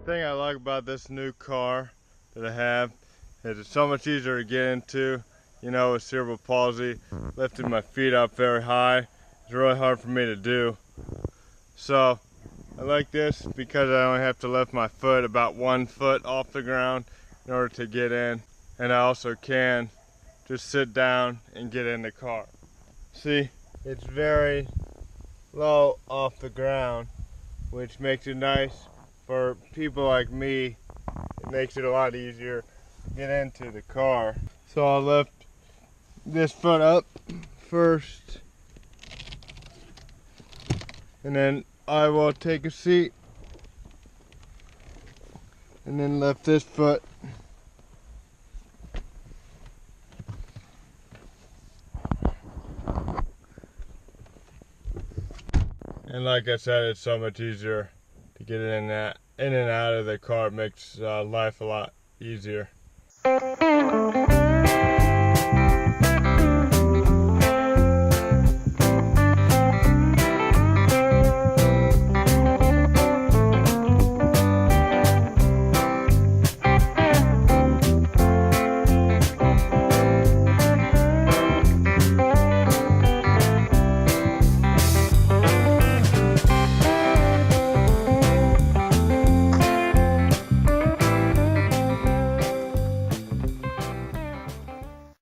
Thing I like about this new car that I have is it's so much easier to get into. You know, with cerebral palsy, lifting my feet up very high is really hard for me to do. So I like this because I only have to lift my foot about 1 foot off the ground in order to get in, and I also can just sit down and get in the car. See, it's very low off the ground, which makes it nice for people like me. It makes it a lot easier to get into the car. So I'll lift this foot up first, and then I will take a seat and then lift this foot. And like I said, it's so much easier to get in and out of the car. It makes life a lot easier.